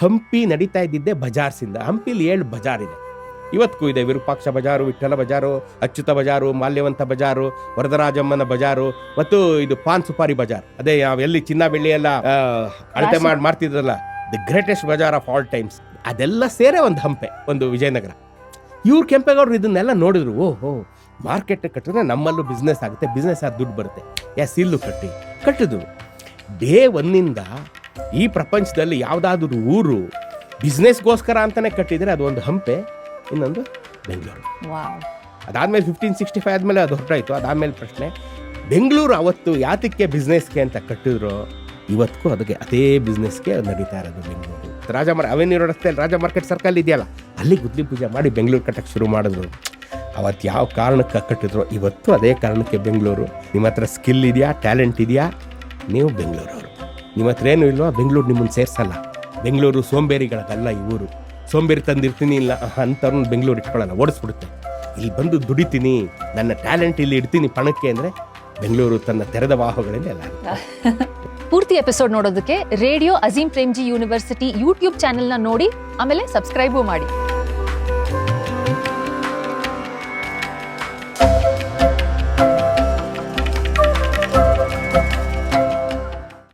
ಹಂಪಿ ನಡೀತಾ ಇದ್ದಿದ್ದೆ ಬಜಾರ್ಸಿಂದ. ಹಂಪಿಲಿ 7 ಬಜಾರ್ ಇದೆ, ಇವತ್ತಿಗೂ ಇದೆ. ವಿರೂಪಾಕ್ಷ ಬಜಾರು, ವಿಠ್ಠಲ ಬಜಾರು, ಅಚ್ಯುತ ಬಜಾರು, ಮಾಲ್ಯವಂತ ಬಜಾರು, ವರದರಾಜಮ್ಮನ ಬಜಾರು ಮತ್ತು ಇದು ಪಾನ್ ಸುಪಾರಿ ಬಜಾರ್. ಅದೇ ಎಲ್ಲಿ ಚಿನ್ನ ಬೆಳ್ಳಿ ಎಲ್ಲ ಅಳತೆ ಮಾಡ್ತಿದ್ರಲ್ಲ, the greatest bazaar of all times. ಅದೆಲ್ಲ ಸೇರೇ ಒಂದು ಹಂಪೆ, ಒಂದು ವಿಜಯನಗರ. ಇವ್ರು ಕೆಂಪೇಗೌಡರು ಇದನ್ನೆಲ್ಲ ನೋಡಿದ್ರು. ಓಹೋ, ಮಾರ್ಕೆಟ್ ಕಟ್ಟಿದ್ರೆ ನಮ್ಮಲ್ಲೂ ಬಿಸ್ನೆಸ್ ಆಗುತ್ತೆ, ಬಿಸ್ನೆಸ್ ಆದ ದುಡ್ಡು ಬರುತ್ತೆ. ಇಲ್ಲು ಕಟ್ಟಿದ್ರು. ಡೇ ಒನ್ನಿಂದ ಈ ಪ್ರಪಂಚದಲ್ಲಿ ಯಾವುದಾದ್ರೂ ಊರು ಬಿಸ್ನೆಸ್ಗೋಸ್ಕರ ಅಂತಾನೆ ಕಟ್ಟಿದ್ರೆ ಅದು ಒಂದು ಹಂಪೆ, ಇನ್ನೊಂದು ಬೆಂಗಳೂರು. ಅದಾದ್ಮೇಲೆ 1565 ಆದಮೇಲೆ ಅದು ಹೊರಟಾಯ್ತು. ಅದಾದ್ಮೇಲೆ ಪ್ರಶ್ನೆ, ಬೆಂಗಳೂರು ಅವತ್ತು ಯಾತಕ್ಕೆ ಬಿಸ್ನೆಸ್ಗೆ ಅಂತ ಕಟ್ಟಿದ್ರು, ಇವತ್ತಿಗೂ ಅದಕ್ಕೆ ಅದೇ ಬಿಸ್ನೆಸ್ಗೆ ನಡೀತಾ ಇರೋದು ಬೆಂಗಳೂರು. ಅವೆನ್ಯೂ ರಸ್ತೆಯಲ್ಲಿ ರಾಜ ಮಾರ್ಕೆಟ್ ಸರ್ಕಲ್ ಇದೆಯಲ್ಲ, ಅಲ್ಲಿ ಗುದ್ಲಿ ಪೂಜೆ ಮಾಡಿ ಬೆಂಗಳೂರು ಕಟ್ಟಕ್ಕೆ ಶುರು ಮಾಡಿದ್ರು. ಅವತ್ತು ಯಾವ ಕಾರಣಕ್ಕೆ ಕಟ್ಟಿದ್ರು, ಇವತ್ತು ಅದೇ ಕಾರಣಕ್ಕೆ ಬೆಂಗಳೂರು. ನಿಮ್ಮ ಹತ್ರ ಸ್ಕಿಲ್ ಇದೆಯಾ, ಟ್ಯಾಲೆಂಟ್ ಇದೆಯಾ, ನೀವು ಬೆಂಗಳೂರವರು. ನಿಮ್ಮ ಹತ್ರ ಏನೂ ಇಲ್ವಾ, ಬೆಂಗಳೂರು ನಿಮ್ಮನ್ನು ಸೇರಿಸಲ್ಲ. ಬೆಂಗಳೂರು ಸೋಂಬೇರಿಗಳಲ್ಲ. ಈ ಊರು ಸೋಂಬೇರಿ ತಂದಿರ್ತೀನಿ ಇಲ್ಲ ಅಂಥವ್ರನ್ನ ಬೆಂಗಳೂರು ಇಟ್ಕೊಳ್ಳಲ್ಲ, ಓಡಿಸ್ಬಿಡುತ್ತೆ. ಇಲ್ಲಿ ಬಂದು ದುಡಿತೀನಿ, ನನ್ನ ಟ್ಯಾಲೆಂಟ್ ಇಲ್ಲಿ ಇಡ್ತೀನಿ ಪಣಕ್ಕೆ ಅಂದರೆ ಬೆಂಗಳೂರು ತನ್ನ ತೆರೆದ ವಾಹಗಳಿಂದ ಎಲ್ಲ. ಪೂರ್ತಿ ಎಪಿಸೋಡ್ ನೋಡೋದಕ್ಕೆ radio Azim Premji university YouTube ಚಾನೆಲ್ನ ನೋಡಿ, ಆಮೇಲೆ ಸಬ್ಸ್ಕ್ರೈಬು ಮಾಡಿ.